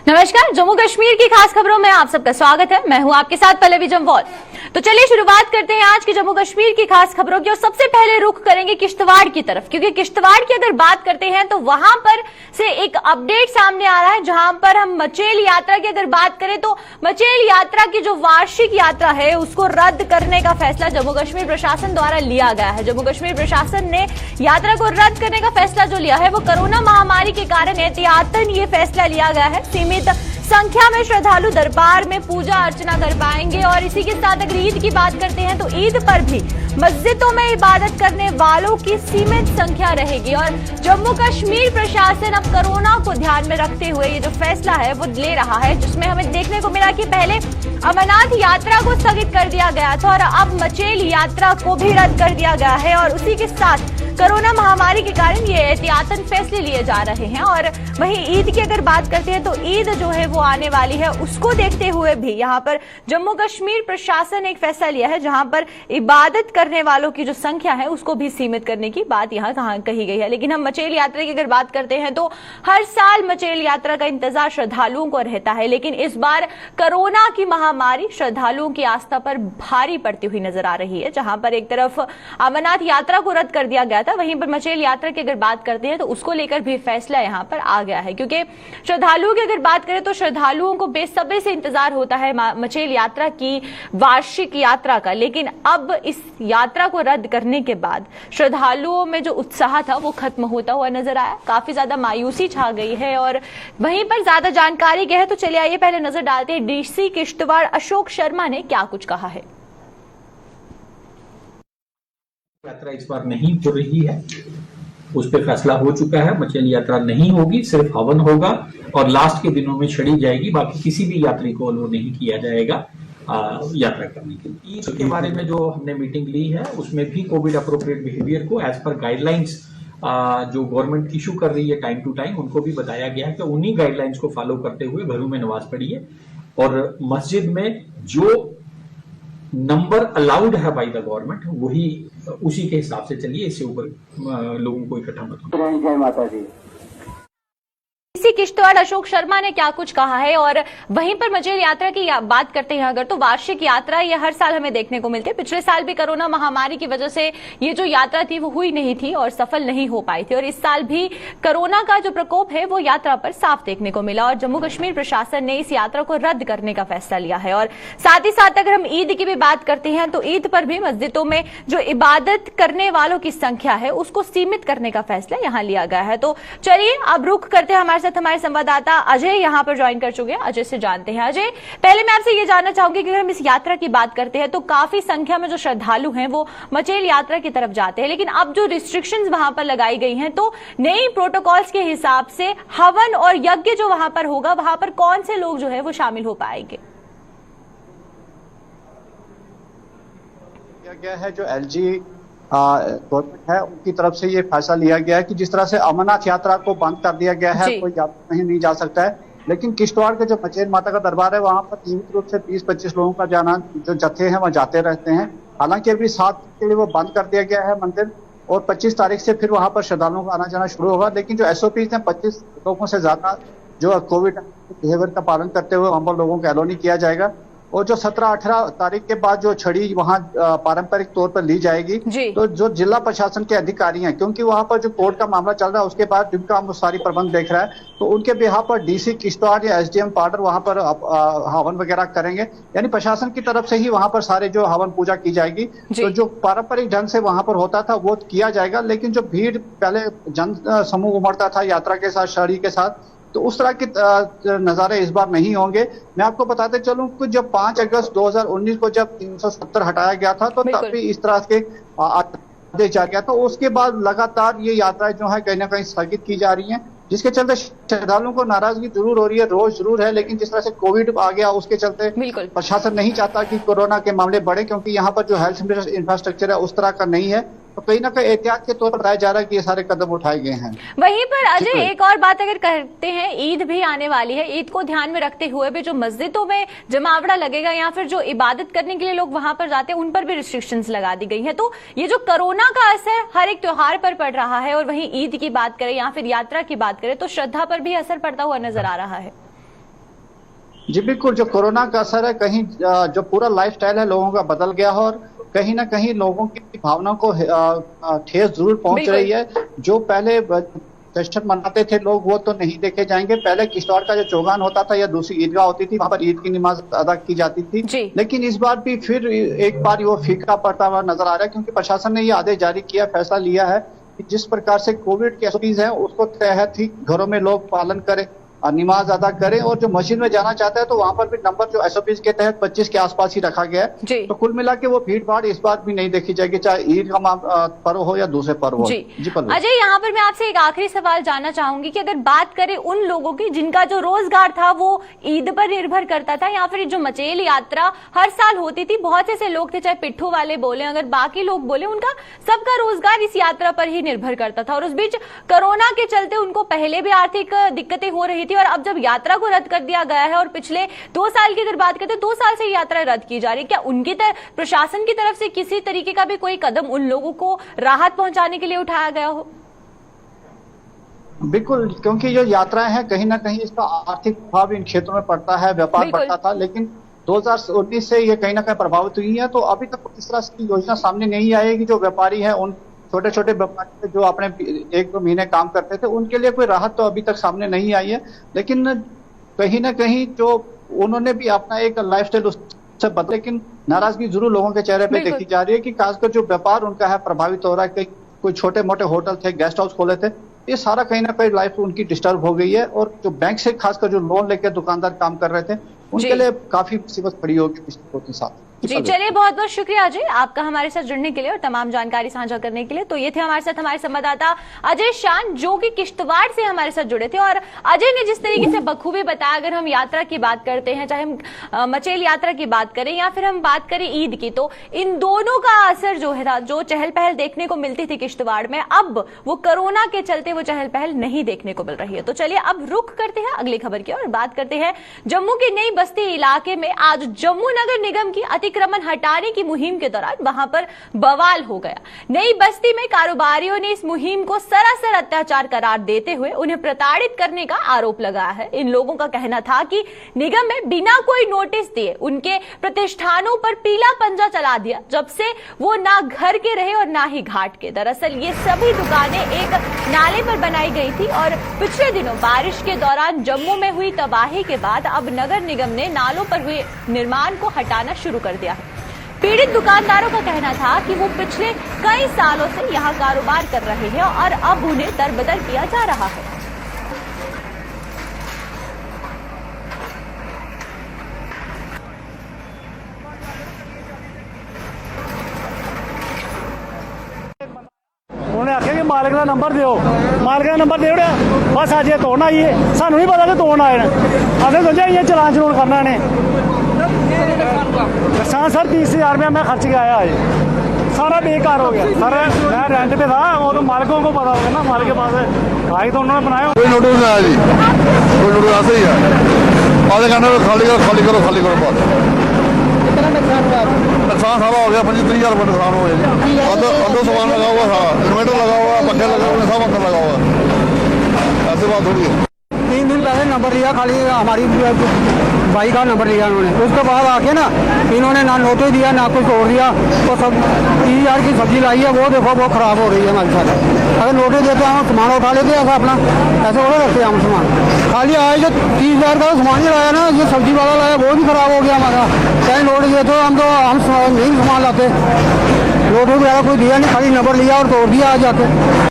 नमस्कार, जम्मू कश्मीर की खास खबरों में आप सबका स्वागत है। मैं हूं आपके साथ पल्लवी जम्वाल। तो चलिए शुरुआत करते हैं आज की जम्मू कश्मीर की खास खबरों की और सबसे पहले रुख करेंगे किश्तवाड़ की तरफ, क्योंकि किश्तवाड़ की अगर बात करते हैं तो वहां पर से एक अपडेट सामने आ रहा है, जहां पर हम मचेल यात्रा की अगर बात करें तो मचेल यात्रा की जो वार्षिक यात्रा है उसको रद्द करने का फैसला जम्मू कश्मीर प्रशासन द्वारा लिया गया है। जम्मू कश्मीर प्रशासन ने यात्रा को रद्द करने का फैसला जो लिया है वो कोरोना महामारी के कारण एहतियातन ये फैसला लिया गया है। सीमित संख्या में श्रद्धालु दरबार में पूजा अर्चना कर पाएंगे और इसी के साथ अगर ईद की बात करते हैं तो ईद पर भी मस्जिदों में इबादत करने वालों की सीमित संख्या रहेगी। और जम्मू कश्मीर प्रशासन अब कोरोना को ध्यान में रखते हुए ये जो फैसला है वो ले रहा है, जिसमें हमें देखने को मिला कि पहले अमरनाथ यात्रा को स्थगित कर दिया गया था और अब मचेल यात्रा को भी रद्द कर दिया गया है। और उसी के साथ कोरोना महामारी के कारण ये एहतियातन फैसले लिए जा रहे हैं। और वहीं ईद की अगर बात करते हैं तो ईद जो है वो आने वाली है, उसको देखते हुए भी यहाँ पर जम्मू कश्मीर प्रशासन ने एक फैसला लिया है, जहां पर इबादत करने वालों की जो संख्या है उसको भी सीमित करने की बात यहाँ कही गई है। लेकिन हम मचेल यात्रा की अगर बात करते हैं तो हर साल मचेल यात्रा का इंतजार श्रद्धालुओं को रहता है, लेकिन इस बार कोरोना की महामारी श्रद्धालुओं की आस्था पर भारी पड़ती हुई नजर आ रही है। जहां पर एक तरफ अमरनाथ यात्रा को रद्द कर दिया गया था, वहीं पर मचेल यात्रा की अगर बात करते हैं तो उसको लेकर भी फैसला यहां पर आ गया है, क्योंकि श्रद्धालुओं की अगर बात करें तो श्रद्धालुओं को बेसब्री से इंतजार होता है मचेल यात्रा की वार्षिक यात्रा का। लेकिन अब इस यात्रा को रद्द करने के बाद श्रद्धालुओं में जो उत्साह था वो खत्म होता हुआ नजर आया, काफी ज्यादा मायूसी छा गई है। और वहीं पर ज्यादा जानकारी क्या है तो चलिए आइए पहले नजर डालते हैं डीसी किश्तवाड़ अशोक शर्मा ने क्या कुछ कहा है। यात्रा इस बार नहीं हो रही है, उस पर फैसला हो चुका है। मचेल यात्रा नहीं होगी, सिर्फ हवन होगा और लास्ट के दिनों में छड़ी जाएगी। बाकी किसी भी यात्री को अलो नहीं किया जाएगा यात्रा करने के लिए। इसके बारे में जो हमने मीटिंग ली है उसमें भी कोविड अप्रोप्रिएट बिहेवियर को एज पर गाइडलाइंस जो गवर्नमेंट इशू कर रही है टाइम टू टाइम, उनको भी बताया गया है कि उन्हीं गाइडलाइंस को फॉलो करते हुए घरों में नमाज पढ़िए और मस्जिद में जो नंबर अलाउड है बाय द गवर्नमेंट वही उसी के हिसाब से चलिए, इससे ऊपर लोगों को इकट्ठा मत करो। जय माता दी। इसी किश्तवाड़ अशोक शर्मा ने क्या कुछ कहा है। और वहीं पर मचेल यात्रा की बात करते हैं अगर तो वार्षिक यात्रा ये हर साल हमें देखने को मिलती है। पिछले साल भी कोरोना महामारी की वजह से ये जो यात्रा थी वो हुई नहीं थी और सफल नहीं हो पाई थी, और इस साल भी कोरोना का जो प्रकोप है वो यात्रा पर साफ देखने को मिला और जम्मू कश्मीर प्रशासन ने इस यात्रा को रद्द करने का फैसला लिया है। और साथ ही साथ अगर हम ईद की भी बात करते हैं तो ईद पर भी मस्जिदों में जो इबादत करने वालों की संख्या है उसको सीमित करने का फैसला यहाँ लिया गया है। तो चलिए अब रुख करते हैं, हमारे साथ हमारे संवाददाता अजय यहां पर ज्वाइन कर चुके हैं। अजय से जानते हैं। अजय, पहले मैं आपसे ये जानना चाहूंगी कि अगर हम इस यात्रा की बात करते हैं तो काफी संख्या में जो श्रद्धालु हैं वो मचेल यात्रा की तरफ जाते हैं, लेकिन अब जो रिस्ट्रिक्शंस वहां पर लगाई गई हैं तो नई प्रोटोकॉल्स के हिसाब से हवन और यज्ञ जो वहां पर होगा वहां पर कौन से लोग जो है वो शामिल हो पाएंगे? गया है जो एलजी गवर्नमेंट है उनकी तरफ से ये फैसला लिया गया है कि जिस तरह से अमरनाथ यात्रा को बंद कर दिया गया है, कोई यात्रा नहीं जा सकता है, लेकिन किश्तवाड़ के जो मचेल माता का दरबार है वहां पर नियमित रूप से 20-25 लोगों का जाना जो जत्थे हैं वह जाते रहते हैं। हालांकि अभी 7 के लिए वो बंद कर दिया गया है मंदिर और 25 तारीख से फिर वहां पर श्रद्धालुओं का आना जाना शुरू होगा। लेकिन जो एसओपी है 25 लोगों से ज्यादा जो कोविड बिहेवियर का पालन करते हुए वहां पर लोगों को एलो नहीं किया जाएगा। और जो 17-18 तारीख के बाद जो छड़ी वहां पारंपरिक तौर पर ली जाएगी, तो जो जिला प्रशासन के अधिकारी हैं, क्योंकि वहां पर जो कोर्ट का मामला चल रहा है उसके बाद जिनका हम सारी प्रबंध देख रहा है, तो उनके बिहार पर डीसी किश्तवाड़ या एसडीएम पाउडर वहां पर हवन वगैरह करेंगे, यानी प्रशासन की तरफ से ही वहां पर सारे जो हवन पूजा की जाएगी। तो जो पारंपरिक ढंग से वहां पर होता था वो किया जाएगा, लेकिन जो भीड़ पहले जन समूह उमड़ता था यात्रा के साथ छड़ी के साथ, तो उस तरह के नजारे इस बार नहीं होंगे। मैं आपको बताते चलूं कि जब 5 अगस्त 2019 को जब 370 हटाया गया था तो तब भी इस तरह के आदेश जारी किया था। उसके बाद लगातार ये यात्राएं जो है कहीं ना कहीं स्थगित की जा रही हैं, जिसके चलते श्रद्धालुओं को नाराजगी जरूर हो रही है, रोज जरूर है, लेकिन जिस तरह से कोविड आ गया उसके चलते प्रशासन नहीं चाहता कि कोरोना के मामले बढ़े, क्योंकि यहाँ पर जो हेल्थ इंफ्रास्ट्रक्चर है उस तरह का नहीं है, तो कहीं ना कहीं एहतियात के तौर पर बताया जा रहा है कि ये सारे कदम उठाए गए हैं। वहीं पर अजय एक और बात अगर करते हैं, ईद भी आने वाली है, ईद को ध्यान में रखते हुए भी जो मस्जिदों में जमावड़ा लगेगा या फिर जो इबादत करने के लिए लोग वहां पर जाते हैं उन पर भी रिस्ट्रिक्शंस लगा दी गई है। तो ये जो कोरोना का असर हर एक त्योहार पर पड़ रहा है और वहीं ईद की बात करें या फिर यात्रा की बात करें तो श्रद्धा पर भी असर पड़ता हुआ नजर आ रहा है। जी बिल्कुल, जो कोरोना का असर है कहीं जो पूरा लाइफस्टाइल है लोगों का बदल गया है और कहीं ना कहीं लोगों की भावनाओं को ठेस जरूर पहुंच रही है। जो पहले जश्न मनाते थे लोग वो तो नहीं देखे जाएंगे। पहले किश्तवाड़ का जो चौगान होता था या दूसरी ईदगाह होती थी, वहां पर ईद की नमाज अदा की जाती थी, लेकिन इस बार भी फिर एक बार वो फीका पड़ता हुआ नजर आ रहा है, क्योंकि प्रशासन ने ये आदेश जारी किया, फैसला लिया है कि जिस प्रकार से कोविड के एसओपीज हैं उसको तहत ही घरों में लोग पालन करें और नमाज अदा करें, और जो मस्जिद में जाना चाहता है तो वहां पर भी नंबर जो एसओपीज के तहत 25 के आसपास ही रखा गया है। तो कुल मिला के वो भीड़ भाड़ इस बार भी नहीं देखी जाएगी, चाहे ईद का पर्व हो या दूसरे पर्व हो। जी अजय, यहाँ पर मैं आपसे एक आखिरी सवाल जानना चाहूंगी कि अगर बात करें उन लोगों की जिनका जो रोजगार था वो ईद पर निर्भर करता था, या फिर जो मचेल यात्रा हर साल होती थी, बहुत से लोग थे, चाहे पिट्ठू वाले बोले, अगर बाकी लोग बोले, उनका सबका रोजगार इस यात्रा पर ही निर्भर करता था, और उस बीच कोरोना के चलते उनको पहले भी आर्थिक दिक्कतें हो रही थी, और अब जब यात्रा को रद्द कर दिया गया है और पिछले 2 साल की अगर बात करते हैं 2 साल से यात्रा रद्द की जा रही है, क्या उनकी प्रशासन की तरफ से किसी तरीके का भी कोई कदम उन लोगों को राहत पहुंचाने के लिए उठाया गया हो? बिल्कुल, क्योंकि जो यात्राएं हैं कहीं ना कहीं इसका आर्थिक प्रभाव इन क्षेत्रों में पड़ता है, व्यापार बढ़ता था, लेकिन 2019 से ये कहीं ना कहीं प्रभावित हुई है। तो अभी तक इस तरह की योजना सामने नहीं आई है कि जो व्यापारी हैं, उन छोटे छोटे व्यापारी जो अपने 1-2 महीने काम करते थे, उनके लिए कोई राहत तो अभी तक सामने नहीं आई है। लेकिन कहीं ना कहीं जो उन्होंने भी अपना एक लाइफस्टाइल उससे बदला, लेकिन नाराजगी जरूर लोगों के चेहरे पे देखी जा रही है कि खासकर जो व्यापार उनका है प्रभावित हो रहा है। कोई छोटे मोटे होटल थे, गेस्ट हाउस खोले थे, ये सारा कहीं ना कहीं लाइफ उनकी डिस्टर्ब हो गई है, और जो बैंक से खासकर जो लोन लेकर दुकानदार काम कर रहे थे उनके लिए काफी मुसीबत पड़ी होगी के साथ। जी चलिए, बहुत बहुत शुक्रिया अजय आपका हमारे साथ जुड़ने के लिए और तमाम जानकारी साझा करने के लिए। तो ये थे हमारे साथ हमारे संवाददाता अजय शान, जो कि किश्तवाड़ से हमारे साथ जुड़े थे, और अजय ने जिस तरीके से बखूबी बताया, अगर हम यात्रा की बात करते हैं, चाहे हम मचेल यात्रा की बात करें या फिर हम बात करें ईद की, तो इन दोनों का असर जो है, जो चहल पहल देखने को मिलती थी किश्तवाड़ में, अब वो कोरोना के चलते वो चहल पहल नहीं देखने को मिल रही है। तो चलिए अब रुख करते हैं अगली खबर की और बात करते हैं जम्मू के नई बस्ती इलाके में आज जम्मू नगर निगम की अतिक्रमण हटाने की मुहिम के दौरान वहां पर बवाल हो गया। नई बस्ती में कारोबारियों ने इस मुहिम को सरासर अत्याचार करार देते हुए उन्हें प्रताड़ित करने का आरोप लगाया है। इन लोगों का कहना था कि निगम में बिना कोई नोटिस दिए उनके प्रतिष्ठानों पर पीला पंजा चला दिया, जब से वो ना घर के रहे और ना ही घाट के। दरअसल ये सभी दुकानें एक नाले पर बनाई गई थी, और पिछले दिनों बारिश के दौरान जम्मू में हुई तबाही के बाद अब नगर निगम ने नालों पर हुए निर्माण को हटाना शुरू कर दिया है। पीड़ित दुकानदारों का कहना था कि वो पिछले कई सालों से यहाँ कारोबार कर रहे हैं और अब उन्हें दरबदर किया जा रहा है। उन्हें आख्या कि मालिक का नंबर दो, मालिक का नंबर दे बस अज ये तोड़ना आई है, सानू नहीं पता कि तोड़ आए असें सोचा इं चलान चलून करना ने। नुकसान सर 30,000 रुपया मैं खर्च के आया है, सारा बेकार हो गया सर। मैं रेंट पे था, वो तो मालिकों को पता होगा ना, मालिक के पास भाई तो उन्होंने बनाया। कोई नोटिस नहीं आया जी, कोई नोटिस ऐसे ही है, आधे घंटे में खाली करो खाली करो खाली करो बस। नुकसान सारा हो गया, 25-30,000 रुपये नुकसान हो गया जी। अंदर सामान लगा हुआ था, इन्वर्टर लगा हुआ, पंखे लगा हुए, सब अंदर लगा हुआ। ऐसी बात थोड़ी है। 3 दिन पहले नंबर लिया, खाली हमारी बाई का नंबर लिया उन्होंने, उसके बाद आके ना इन्होंने ना नोटिस दिया ना कुछ तोड़ दिया। तो सब 30,000 की सब्जी लाई है, वो देखो वो खराब हो रही है हमारे साथ। अगर नोटिस देते हम सामान उठा लेते ऐसा अपना, ऐसे थोड़ा रखते हम सामान। खाली आए जो 30,000 का सामान ही लाया ना, ये सब्जी वाला लाया वो भी खराब हो गया हमारा। चाहे नोटिस देते हम तो हम नहीं सामान लाते, नोटिस वगैरह कोई दिया नहीं, खाली नंबर लिया और तोड़ दिया आ जाके।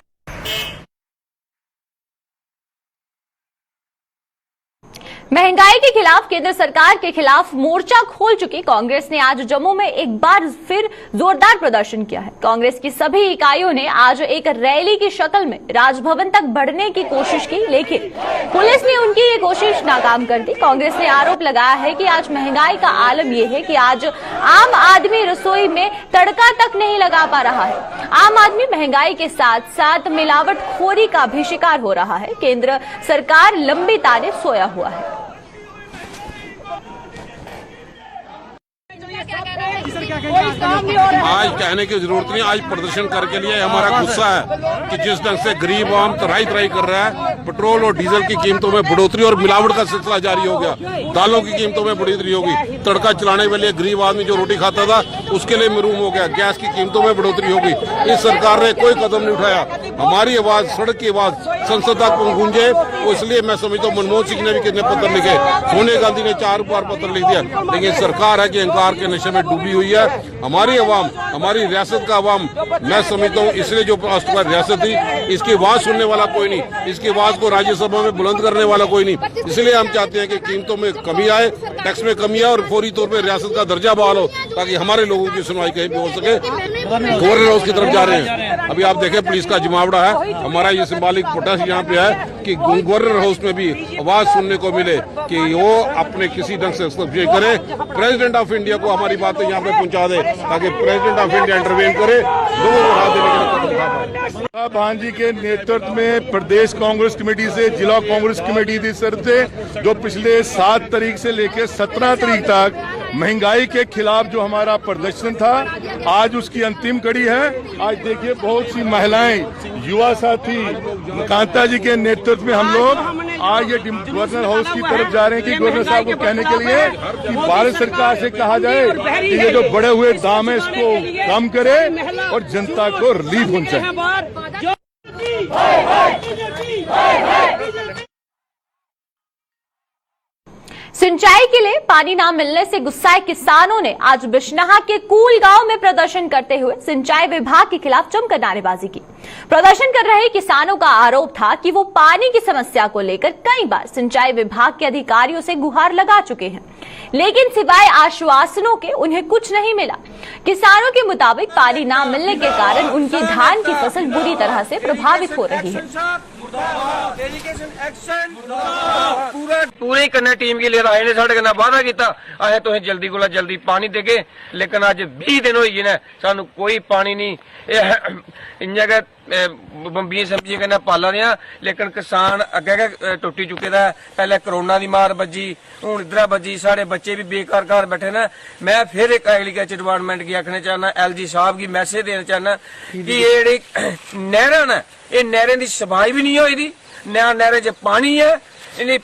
महंगाई के खिलाफ केंद्र सरकार के खिलाफ मोर्चा खोल चुकी कांग्रेस ने आज जम्मू में एक बार फिर जोरदार प्रदर्शन किया है। कांग्रेस की सभी इकाइयों ने आज एक रैली की शक्ल में राजभवन तक बढ़ने की कोशिश की, लेकिन पुलिस ने उनकी ये कोशिश नाकाम कर दी। कांग्रेस ने आरोप लगाया है कि आज महंगाई का आलम यह है कि आज आम आदमी रसोई में तड़का तक नहीं लगा पा रहा है। आम आदमी महंगाई के साथ साथ मिलावटखोरी का भी शिकार हो रहा है। केंद्र सरकार लंबी ताने सोया हुआ है। आज कहने की जरूरत नहीं, आज प्रदर्शन करके लिए हमारा गुस्सा है कि जिस ढंग से गरीब आम तराई तराई कर रहा है। पेट्रोल और डीजल की कीमतों में बढ़ोतरी और मिलावट का सिलसिला जारी हो गया। दालों की कीमतों में बढ़ोतरी होगी। तड़का चलाने वाले गरीब आदमी जो रोटी खाता था उसके लिए महरूम हो गया। गैस की कीमतों में बढ़ोतरी होगी। इस सरकार ने कोई कदम नहीं उठाया। हमारी आवाज, सड़क की आवाज संसद तक गूंजे, वो इसलिए मैं समझता हूँ मनमोहन सिंह ने भी कितने पत्र लिखे, सोनिया गांधी ने 4 बार पत्र लिख दिया, लेकिन सरकार है कि अहंकार के नशे में डूबी हुई है। हमारी आवाम, हमारी रियासत का आवाम, मैं समझता हूँ इसलिए जो रियासत थी, इसकी आवाज सुनने वाला कोई नहीं, इसकी आवाज को राज्यसभा में बुलंद करने वाला कोई नहीं। इसलिए हम चाहते हैं कि कीमतों में कमी आए, टैक्स में कमी आए और फौरी तौर पर रियासत का दर्जा बहाल हो, ताकि हमारे लोगों की सुनवाई कहीं भी हो सके। गवर्नर हाउस की तरफ जा रहे हैं, अभी आप देखें पुलिस का जमावड़ा है। हमारा ये सिंबॉलिक प्रोटेस्ट यहाँ पे है कि गवर्नर हाउस में भी आवाज सुनने को मिले कि वो अपने किसी ढंग से करे, प्रेसिडेंट ऑफ इंडिया को हमारी बातें यहाँ पे पहुँचा दे, ताकि प्रेसिडेंट ऑफ इंडिया इंटरवेन करे, लोगों को राहत देने के लिए कदम उठा पाए। भांजी के नेतृत्व में प्रदेश कांग्रेस कमेटी से जिला कांग्रेस कमेटी की तरफ से जो पिछले 7 तारीख से लेकर 17 तारीख तक महंगाई के खिलाफ जो हमारा प्रदर्शन था, आज उसकी अंतिम कड़ी है। आज देखिए बहुत सी महिलाएं, युवा साथी, कांता जी के नेतृत्व में हम लोग आज ये गवर्नर हाउस की तरफ जा रहे हैं कि गवर्नर साहब को कहने के लिए कि भारत सरकार से कहा जाए कि ये जो बढ़े हुए दाम है इसको कम करे और जनता को रिलीफ पहुंचाए। सिंचाई के लिए पानी न मिलने से गुस्साए किसानों ने आज बिशनाहा के कूल गांव में प्रदर्शन करते हुए सिंचाई विभाग के खिलाफ जमकर नारेबाजी की। प्रदर्शन कर रहे किसानों का आरोप था कि वो पानी की समस्या को लेकर कई बार सिंचाई विभाग के अधिकारियों से गुहार लगा चुके हैं, लेकिन सिवाय आश्वासनों के उन्हें कुछ नहीं मिला। किसानों के मुताबिक पानी न मिलने के कारण उनकी धान की फसल बुरी तरह से प्रभावित हो रही है। पूरी कन्ने टीम की लेर आए ने साढ़े कन्नै वादा किया असें तुसें जल्दी कोला जल्दी पानी देगे, लेकिन अज 20 दिन होई गए ने सानू कोई पानी नहीं। इ'यां गै बंबियां सब्जियां कन्नै पाला दे आं, लेकिन किसान अग्गे गै टुटी चुके दा है। पहले करोना दी मार बज्जी, हुण इधरा बज्जी, साढ़े बच्चे भी बेकार घर बैठे ने। मैं फिर एक एग्रीकल्चर डिपार्टमेंट गी आखना चाहना, LG साहब गी मैसेज देना चाहना कि ये जेह्ड़ी नहरां न, ये नहरें दी सफाई भी नहीं होई दी, नहरें च पानी है। इन्हें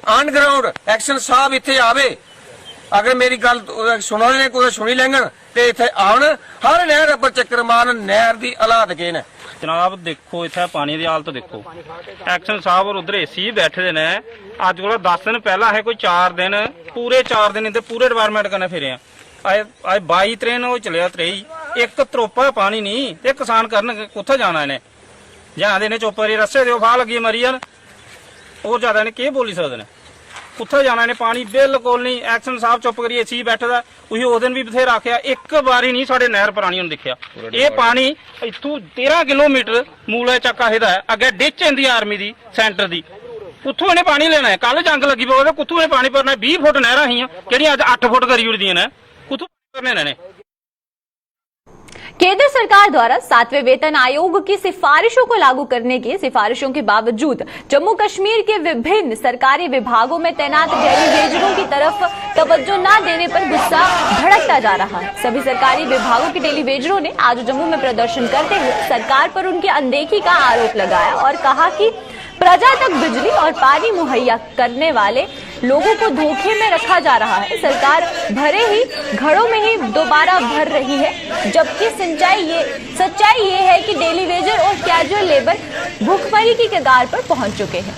ऑन ग्राउंड एक्शन साहब इत्थे आवे, अगर मेरी गल सुना ने कोई सुनी लैंगन ते इत्थे आउण, हर नहर पर चक्कर मारन, नहर दी हालात के ने। जनाब देखो इत्थे पानी की हालत देखो, एक्शन साहब और उधर एसी बैठे दे ने। अज को 10 दिन पहला है कोई 4 दिन, पूरे 4 दिन इधर पूरे डिपार्टमेंट कन्नै फिरे अज 22 ट्रेन हो चलिया 23, एक त्रोपा पानी नहीं ते किसान करन कुत्थे जाना इन्हें, जाते ने चुप करियै रस्ते दे फाह लगी मरी जान, और ज्यादा इन्हें केह् बोली सकदे ने, कुत्थे जाना इन्हें, पानी बिल्कुल नहीं। एक्शन साहब चुप करियै एसी बैठे दा, उसी उस दिन भी बथेरा आख्या, एक बारी नहीं साढ़े नहर पानी उन्हें दिखिया। ये पानी इत्थों 13 किलोमीटर मूला चक्का हिदा है, अगे डिच इंदी आर्मी दी सेंटर दी, कुत्थों इन्हें पानी लेना है। कल जंग लगी पवे कुत्थों इन्हें पानी भरना है। 20 फुट नहरां हियां जेहड़ियां अज 8 फुट करी उड़दियां ने, कुत्थों करने इन्हें। केंद्र सरकार द्वारा 7वें वेतन आयोग की सिफारिशों को लागू करने की सिफारिशों के बावजूद जम्मू कश्मीर के विभिन्न सरकारी विभागों में तैनात डेलीवेजरों की तरफ तवज्जो न देने पर गुस्सा भड़कता जा रहा है। सभी सरकारी विभागों के डेलीवेजरों ने आज जम्मू में प्रदर्शन करते हुए सरकार पर उनकी अनदेखी का आरोप लगाया और कहा कि प्रजा तक बिजली और पानी मुहैया करने वाले लोगों को धोखे में रखा जा रहा है। सरकार भरे ही घड़ों में ही दोबारा भर रही है, जबकि सच्चाई ये है कि डेली वेजर और कैजुअल लेबर भूखमरी की कगार पर पहुंच चुके हैं।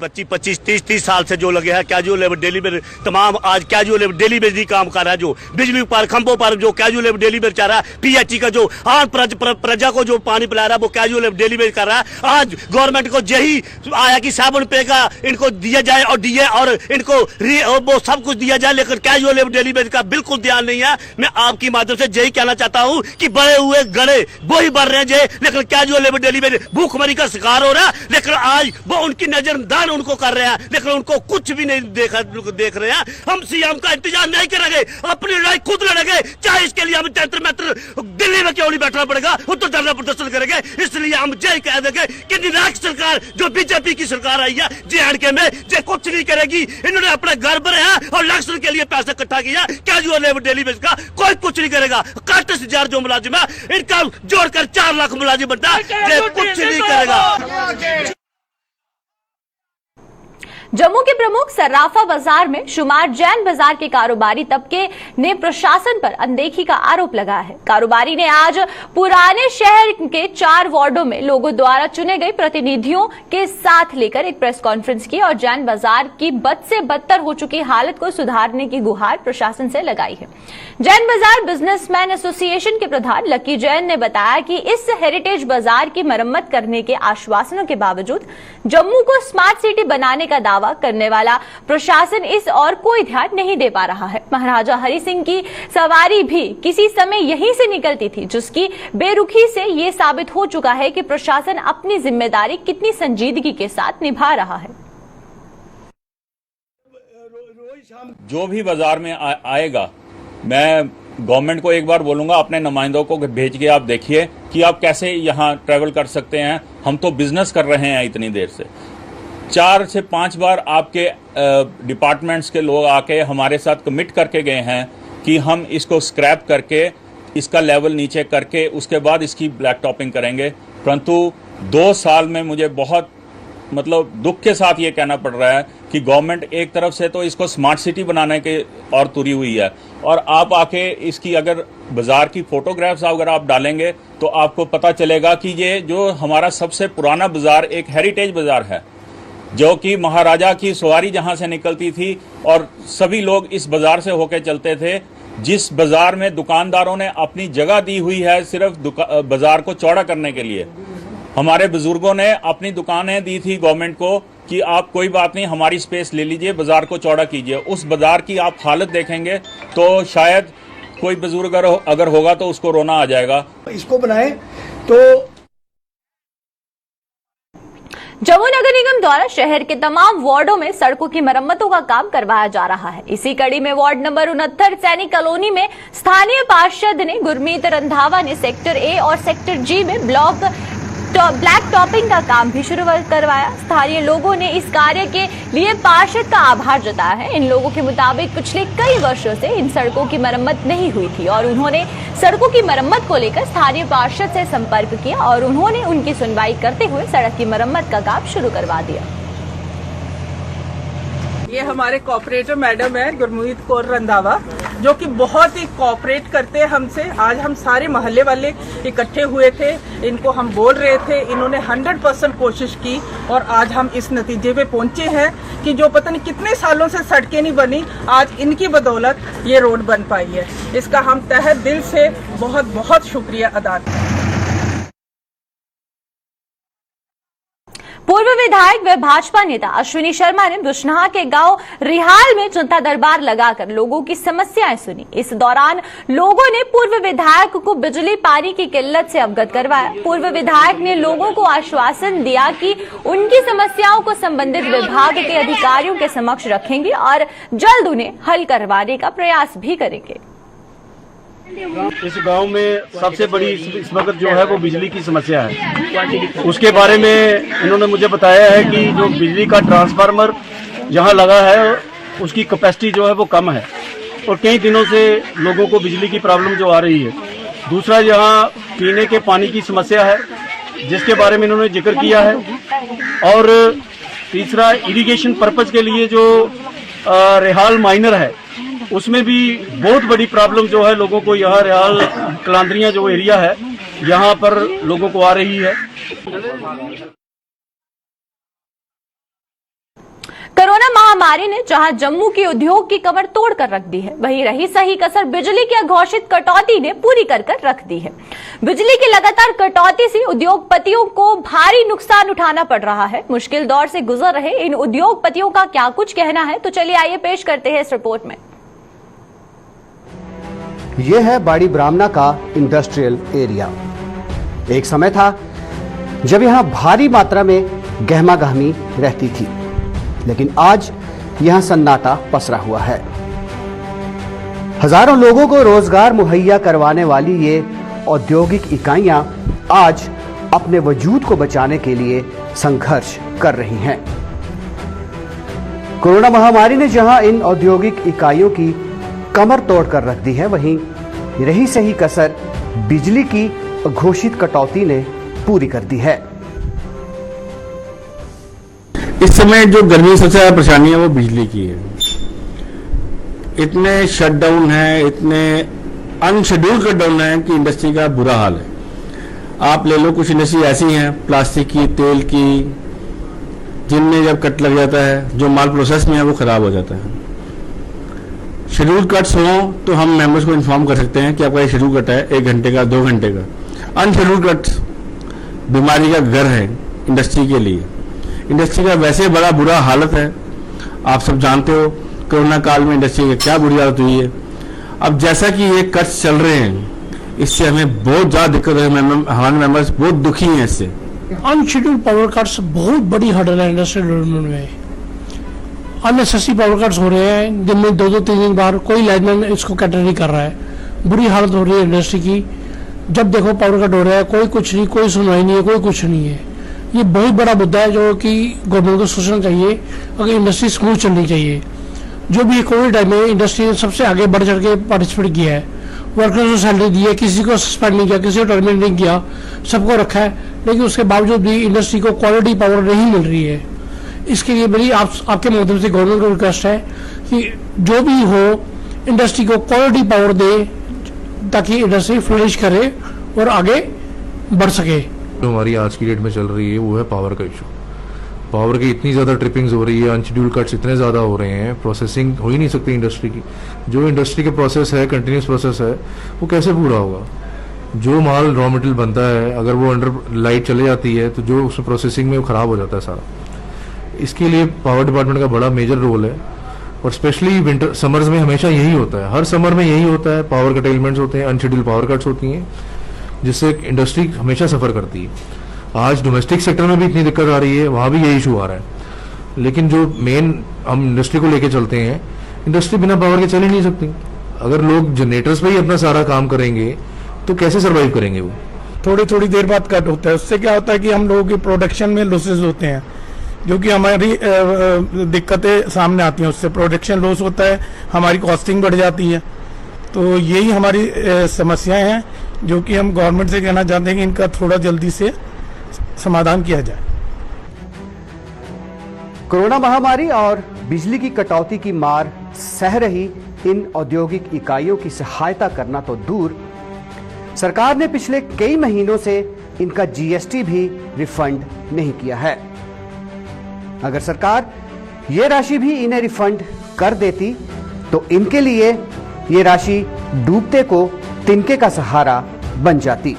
25, 30 साल से जो लगे हैं कैजुअल लेबर डेली बेर, तमाम आज कैजुअल लेबर डेली बेर काम कर रहा है। जो बिजली पर खंभों पर जो कैजुअल लेबर डेली बेर चल रहा है, PHE का जो आम प्रजा को जो पानी पिला रहा है वो कैजुअल लेबर डेली बेर कर रहा है। आज गवर्नमेंट को यही आया कि 7 रुपए का इनको दिया जाए और DA और इनको वो सब कुछ दिया जाए, लेकिन कैजुअल लेबर डेली बेर का बिल्कुल ध्यान नहीं है। मैं आपकी माध्यम से यही कहना चाहता हूँ कि बड़े हुए गड़े वो ही बढ़ रहे हैं, लेकिन कैजुअल लेबर डेली बेर भूखमरी का शिकार हो रहा है, लेकिन आज वो उनकी नजरदार बयान उनको कर रहे हैं, लेकिन उनको कुछ भी नहीं देख रहे हैं। हम सीएम का इंतजार नहीं करेंगे, अपनी लड़ाई खुद लड़ेंगे, चाहे इसके लिए हम जंतर मंतर दिल्ली में क्यों नहीं बैठना पड़ेगा, उधर धरना प्रदर्शन करेंगे। इसलिए हम यही कह देंगे कि निराक सरकार जो बीजेपी की सरकार आई है JNK में, ये कुछ नहीं करेगी। इन्होंने अपने घर पर है और इलेक्शन के लिए पैसा इकट्ठा किया, कैजुअल लेबर डेली बेस का कोई कुछ नहीं करेगा। 31,000 जो मुलाजिम है, इनका जोड़कर 4 लाख मुलाजिम बनता है, ये कुछ नहीं करेगा। जम्मू के प्रमुख सर्राफा बाजार में शुमार जैन बाजार के कारोबारी तबके ने प्रशासन पर अनदेखी का आरोप लगाया है। कारोबारी ने आज पुराने शहर के 4 वार्डों में लोगों द्वारा चुने गए प्रतिनिधियों के साथ लेकर एक प्रेस कॉन्फ्रेंस की और जैन बाजार की बद से बदतर हो चुकी हालत को सुधारने की गुहार प्रशासन से लगाई है। जैन बाजार बिजनेसमैन एसोसिएशन के प्रधान लकी जैन ने बताया कि इस हेरिटेज बाजार की मरम्मत करने के आश्वासनों के बावजूद जम्मू को स्मार्ट सिटी बनाने का दावा करने वाला प्रशासन इस और कोई ध्यान नहीं दे पा रहा है। महाराजा हरि सिंह की सवारी भी किसी समय यहीं से निकलती थी, जिसकी बेरुखी से ये साबित हो चुका है कि प्रशासन अपनी जिम्मेदारी कितनी संजीदगी के साथ निभा रहा है। जो भी बाजार में आएगा, मैं गवर्नमेंट को एक बार बोलूंगा, अपने नुमाइंदों को भेज के आप देखिए कि आप कैसे यहाँ ट्रेवल कर सकते हैं। हम तो बिजनेस कर रहे हैं इतनी देर से। 4 से 5 बार आपके डिपार्टमेंट्स के लोग आके हमारे साथ कमिट करके गए हैं कि हम इसको स्क्रैप करके इसका लेवल नीचे करके उसके बाद इसकी ब्लैक टॉपिंग करेंगे। परंतु 2 साल में मुझे बहुत दुख के साथ ये कहना पड़ रहा है कि गवर्नमेंट एक तरफ से तो इसको स्मार्ट सिटी बनाने के और तुरी हुई है, और आप आके इसकी अगर बाजार की फोटोग्राफ्स अगर आप डालेंगे तो आपको पता चलेगा कि ये जो हमारा सबसे पुराना बाजार एक हेरिटेज बाजार है, जो कि महाराजा की सवारी जहां से निकलती थी और सभी लोग इस बाजार से होकर चलते थे। जिस बाजार में दुकानदारों ने अपनी जगह दी हुई है सिर्फ बाजार को चौड़ा करने के लिए। हमारे बुजुर्गों ने अपनी दुकानें दी थी गवर्नमेंट को कि आप कोई बात नहीं, हमारी स्पेस ले लीजिए, बाजार को चौड़ा कीजिए। उस बाजार की आप हालत देखेंगे तो शायद कोई बुजुर्ग अगर होगा तो उसको रोना आ जाएगा। इसको बनाए तो जम्मू नगर निगम द्वारा शहर के तमाम वार्डों में सड़कों की मरम्मतों का काम करवाया जा रहा है। इसी कड़ी में वार्ड नंबर 69 सैनिक कॉलोनी में स्थानीय पार्षद ने गुरमीत रंधावा ने सेक्टर A और सेक्टर G में ब्लैक टॉपिंग का काम भी शुरू करवाया। स्थानीय लोगों ने इस कार्य के लिए पार्षद का आभार जताया है। इन लोगों के मुताबिक पिछले कई वर्षों से इन सड़कों की मरम्मत नहीं हुई थी और उन्होंने सड़कों की मरम्मत को लेकर स्थानीय पार्षद से संपर्क किया और उन्होंने उनकी सुनवाई करते हुए सड़क की मरम्मत का काम शुरू करवा दिया। ये हमारे कोऑपरेटर मैडम है गुरमीत कौर रंधावा, जो कि बहुत ही कोऑपरेट करते हैं हमसे। आज हम सारे मोहल्ले वाले इकट्ठे हुए थे, इनको हम बोल रहे थे, इन्होंने 100% कोशिश की और आज हम इस नतीजे पे पहुंचे हैं कि जो पता नहीं कितने सालों से सड़कें नहीं बनी, आज इनकी बदौलत ये रोड बन पाई है। इसका हम तहे दिल से बहुत बहुत शुक्रिया अदा करते हैं। पूर्व विधायक व भाजपा नेता अश्विनी शर्मा ने बुशनाहा के गांव रिहाल में जनता दरबार लगाकर लोगों की समस्याएं सुनी। इस दौरान लोगों ने पूर्व विधायक को बिजली पानी की किल्लत से अवगत करवाया। पूर्व विधायक ने लोगों को आश्वासन दिया कि उनकी समस्याओं को संबंधित विभाग के अधिकारियों के समक्ष रखेंगे और जल्द उन्हें हल करवाने का प्रयास भी करेंगे। इस गांव में सबसे बड़ी इस वक्त जो है वो बिजली की समस्या है। उसके बारे में इन्होंने मुझे बताया है कि जो बिजली का ट्रांसफार्मर यहाँ लगा है उसकी कैपेसिटी जो है वो कम है और कई दिनों से लोगों को बिजली की प्रॉब्लम जो आ रही है। दूसरा, यहाँ पीने के पानी की समस्या है जिसके बारे में इन्होंने जिक्र किया है। और तीसरा, इरिगेशन पर्पज के लिए जो रेहाल माइनर है उसमें भी बहुत बड़ी प्रॉब्लम जो है लोगों को यहाँ रेहाल कलांद्रियां जो एरिया है यहाँ पर लोगों को आ रही है। कोरोना महामारी ने जहां जम्मू के उद्योग की कमर तोड़कर रख दी है, वहीं रही सही कसर बिजली की अघोषित कटौती ने पूरी कर रख दी है। बिजली की लगातार कटौती से उद्योगपतियों को भारी नुकसान उठाना पड़ रहा है। मुश्किल दौर से गुजर रहे इन उद्योगपतियों का क्या कुछ कहना है, तो चलिए आइए पेश करते हैं इस रिपोर्ट में। यह है बाड़ी ब्राह्मणा का इंडस्ट्रियल एरिया। एक समय था जब यहां भारी मात्रा में गहमा गहमी रहती थी। लेकिन आज यहां सन्नाटा पसरा हुआ है। हजारों लोगों को रोजगार मुहैया करवाने वाली ये औद्योगिक इकाइयां आज अपने वजूद को बचाने के लिए संघर्ष कर रही हैं। कोरोना महामारी ने जहां इन औद्योगिक इकाइयों की कमर तोड़कर रख दी है, वहीं रही सही कसर बिजली की घोषित कटौती ने पूरी कर दी है। इस समय जो गर्मी सबसे ज्यादा परेशानी है वो बिजली की है। इतने शटडाउन है, इतने अनशेड्यूल्ड शटडाउन है कि इंडस्ट्री का बुरा हाल है। आप ले लो, कुछ इंडस्ट्री ऐसी हैं प्लास्टिक की, तेल की, जिनमें जब कट लग जाता है, जो माल प्रोसेस में है वो खराब हो जाता है। शेड्यूल कट्स हो तो हम मेंबर्स को इन्फॉर्म कर सकते हैं कि आपका ये शेड्यूल कट है 1 घंटे का, 2 घंटे का। अनशेड्यूल कट बीमारी का घर है इंडस्ट्री के लिए। इंडस्ट्री का वैसे बड़ा बुरा हालत है, आप सब जानते हो कोरोना काल में इंडस्ट्री की क्या बुरी हालत हुई है। अब जैसा कि ये कट्स चल रहे हैं, इससे हमें बहुत ज्यादा दिक्कत है। हमारे मेंबर्स बहुत दुखी हैं इससे। अनशेड्यूल्ड पावर कट्स बहुत बड़ी हर्डल है इंडस्ट्रियल डेवलपमेंट में। अननेसेसरी पावर कट्स हो रहे हैं, दिन में 2-3 दिन बार कोई लाइनमैन इसको कैटर नहीं कर रहा है। बुरी हालत हो रही है इंडस्ट्री की। जब देखो पावर कट हो रहा है, कोई कुछ नहीं, कोई सुनवाई नहीं है, कोई कुछ नहीं है। ये बहुत बड़ा मुद्दा है जो कि गवर्नमेंट को सोचना चाहिए। अगर इंडस्ट्री स्मूथ चलनी चाहिए। जो भी कोविड टाइम में इंडस्ट्री ने सबसे आगे बढ़ चढ़ के पार्टिसिपेट किया है। वर्कर्स को सैलरी दी है, किसी को सस्पेंड नहीं किया, किसी को टर्मिनेट नहीं किया, सबको रखा है। लेकिन उसके बावजूद भी इंडस्ट्री को क्वालिटी पावर नहीं मिल रही है। इसके लिए मेरी आपके माध्यम से गवर्नमेंट को रिक्वेस्ट है कि जो भी हो इंडस्ट्री को क्वालिटी पावर दे, ताकि इंडस्ट्री फ्लरिश करे और आगे बढ़ सके। जो हमारी आज की डेट में चल रही है वो है पावर का इशू। पावर की इतनी ज़्यादा ट्रिपिंग्स हो रही है, अनशेड्यूल्ड कट्स इतने ज़्यादा हो रहे हैं, प्रोसेसिंग हो ही नहीं सकती इंडस्ट्री की। जो इंडस्ट्री के प्रोसेस है, कंटिन्यूस प्रोसेस है, वो कैसे पूरा होगा। जो माल रॉ मटेरियल बनता है, अगर वो अंडर लाइट चले जाती है तो जो उसमें प्रोसेसिंग में वो ख़राब हो जाता है सारा। इसके लिए पावर डिपार्टमेंट का बड़ा मेजर रोल है। और स्पेशली विंटर समर्स में हमेशा यही होता है, हर समर में यही होता है। पावर कटेलमेंट्स होते हैं, अनशेड्यूल्ड पावर कट्स होती हैं, जिससे इंडस्ट्री हमेशा सफ़र करती है। आज डोमेस्टिक सेक्टर में भी इतनी दिक्कत आ रही है, वहाँ भी यही इशू आ रहा है। लेकिन जो मेन हम इंडस्ट्री को लेके चलते हैं, इंडस्ट्री बिना पावर के चल ही नहीं सकती। अगर लोग जनरेटर्स पे ही अपना सारा काम करेंगे तो कैसे सर्वाइव करेंगे वो। थोड़ी थोड़ी देर बाद कट होता है, उससे क्या होता है कि हम लोगों की प्रोडक्शन में लॉसेज होते हैं, जो कि हमारी दिक्कतें सामने आती हैं। उससे प्रोडक्शन लॉस होता है, हमारी कॉस्टिंग बढ़ जाती है। तो यही हमारी समस्याएं हैं, जो कि हम गवर्नमेंट से कहना चाहते हैं कि इनका थोड़ा जल्दी से समाधान किया जाए। कोरोना महामारी और बिजली की कटौती की मार सह रही इन औद्योगिक इकाइयों की सहायता करना तो दूर, सरकार ने पिछले कई महीनों से इनका जीएसटी भी रिफंड नहीं किया है। अगर सरकार ये राशि भी इन्हें रिफंड कर देती तो इनके लिए ये राशि डूबते को तिनके का सहारा बन जाती।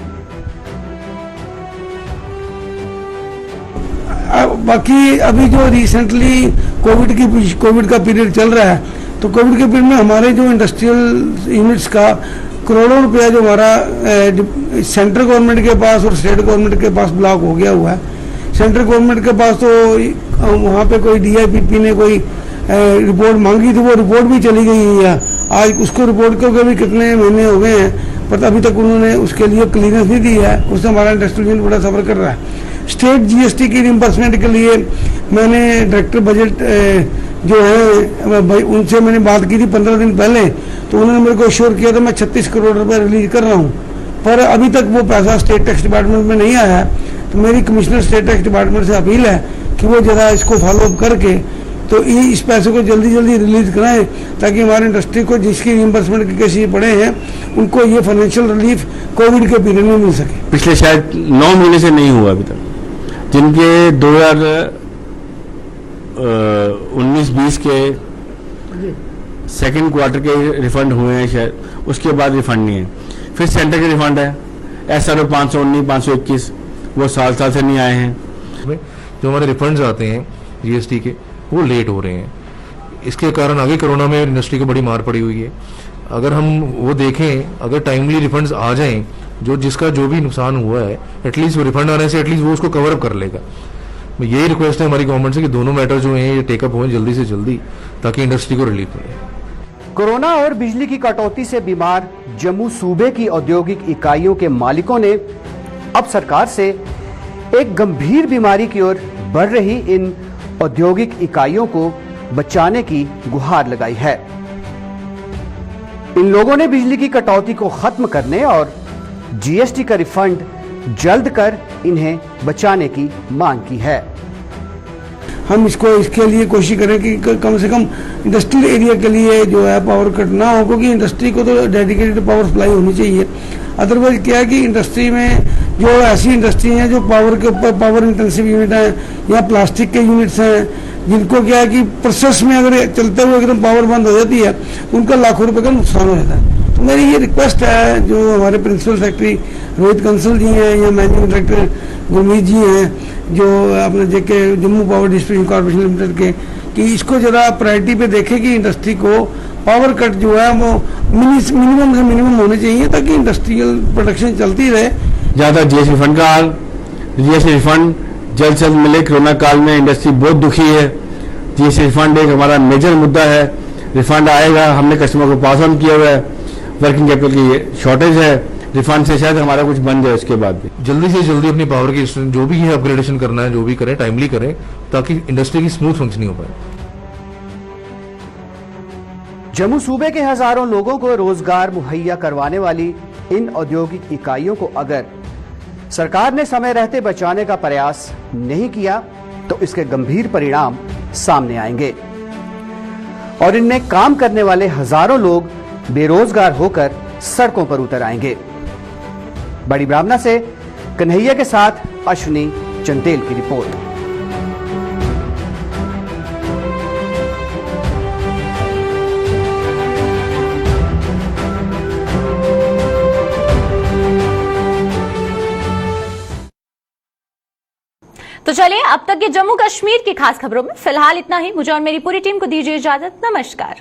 बाकी अभी जो रिसेंटली कोविड का पीरियड चल रहा है, तो कोविड के पीरियड में हमारे जो इंडस्ट्रियल यूनिट्स का करोड़ों रुपया जो हमारा सेंट्रल गवर्नमेंट के पास और स्टेट गवर्नमेंट के पास ब्लॉक हो गया हुआ है। सेंट्रल गवर्नमेंट के पास तो वहाँ पे कोई DIPP ने कोई रिपोर्ट मांगी थी, वो रिपोर्ट भी चली गई है। आज उसको रिपोर्ट को भी कितने महीने हो गए हैं, पर अभी तक उन्होंने उसके लिए क्लियरेंस नहीं दी है। उससे हमारा इंडस्ट्रियल यूनिट बड़ा सफर कर रहा है। स्टेट GST की रिम्बर्समेंट के लिए मैंने डायरेक्टर बजट जो है भाई उनसे मैंने बात की थी 15 दिन पहले, तो उन्होंने मेरे को एश्योर किया था मैं 36 करोड़ रुपए रिलीज कर रहा हूँ, पर अभी तक वो पैसा स्टेट टैक्स डिपार्टमेंट में नहीं आया है। तो मेरी कमिश्नर स्टेट टैक्स डिपार्टमेंट से अपील है कि वो जरा इसको फॉलो अप करके तो इस पैसे को जल्दी जल्दी रिलीज कराएं, ताकि हमारे इंडस्ट्री को जिसकी रिम्बर्समेंट के केस ये पड़े हैं उनको ये फाइनेंशियल रिलीफ कोविड के पीरियड में मिल सके। पिछले शायद 9 महीने से नहीं हुआ अभी तक, जिनके 2019-20 के सेकंड क्वार्टर के रिफंड हुए हैं शायद, उसके बाद रिफंड नहीं है। फिर सेंटर के रिफंड है SRO 519, 521, वो साल से नहीं आए हैं। जो हमारे रिफंड्स आते हैं GST के, वो लेट हो रहे हैं। इसके कारण आगे कोरोना में इंडस्ट्री को बड़ी मार पड़ी हुई है। अगर हम वो देखें, अगर टाइमली रिफंड्स आ जाएं, जिसका जो भी नुकसान हुआ है, एटलीस्ट वो रिफंड आने से एटलीस्ट वो उसको कवर अप कर लेगा। यही रिक्वेस्ट है हमारी गवर्नमेंट से कि दोनों मैटर जो हैं ये टेकअप हों जल्दी से जल्दी, ताकि इंडस्ट्री को रिलीफ मिले। कोरोना और बिजली की कटौती से बीमार जम्मू सूबे की औद्योगिक इकाइयों के मालिकों ने अब सरकार से एक गंभीर बीमारी की ओर बढ़ रही इन औद्योगिक इकाइयों को बचाने की गुहार लगाई है। इन लोगों ने बिजली की कटौती को खत्म करने और जीएसटी का रिफंड जल्द कर इन्हें बचाने की मांग की है। हम इसके लिए कोशिश करें कि कम से कम इंडस्ट्रियल एरिया के लिए जो है पावर कट ना हो, क्योंकि इंडस्ट्री को तो डेडिकेटेड पावर सप्लाई होनी चाहिए। अदरवाइज क्या है कि इंडस्ट्री में जो ऐसी इंडस्ट्री हैं जो पावर के ऊपर पावर इंटेंसिव यूनिट हैं या प्लास्टिक के यूनिट्स हैं, जिनको क्या है कि प्रोसेस में अगर चलते हुए एकदम पावर बंद हो जाती है उनका लाखों रुपए का नुकसान हो जाता है। तो मेरी ये रिक्वेस्ट है, जो हमारे प्रिंसिपल सेक्रेटरी रोहित कंसल जी हैं या मैनेजिंग डायरेक्टर गुरमीत जी हैं जो अपने JK Jammu power distribution corporation limited के, कि इसको जरा प्रायोरिटी पे देखें कि इंडस्ट्री को पावर कट जो है वो मिनिमम से मिनिमम होने चाहिए, ताकि इंडस्ट्रियल प्रोडक्शन चलती रहे। ज़्यादा जीएसटी रिफंड का हाल, जीएसटी रिफंड जल्द से जल्द मिले। कोरोना काल में इंडस्ट्री बहुत दुखी है। जीएसटी रिफंड एक हमारा मेजर मुद्दा है। रिफंड आएगा, हमने कस्टमर को पास ऑन किया हुआ है। वर्किंग कैपिटल की शॉर्टेज है, रिफंड से शायद हमारा कुछ बन जाए। उसके बाद भी जल्दी से जल्दी अपनी पावर की जो भी है अपग्रेडेशन करना है, जो भी करें टाइमली करें, ताकि इंडस्ट्री की स्मूथ फंक्शनिंग हो पाए। जम्मू सूबे के हजारों लोगों को रोजगार मुहैया करवाने वाली इन औद्योगिक इकाइयों को अगर सरकार ने समय रहते बचाने का प्रयास नहीं किया तो इसके गंभीर परिणाम सामने आएंगे और इनमें काम करने वाले हजारों लोग बेरोजगार होकर सड़कों पर उतर आएंगे। बड़ी ब्राह्मणा से कन्हैया के साथ अश्विनी चंदेल की रिपोर्ट। तो चलिए अब तक के जम्मू कश्मीर की खास खबरों में फिलहाल इतना ही। मुझे और मेरी पूरी टीम को दीजिए इजाजत। नमस्कार।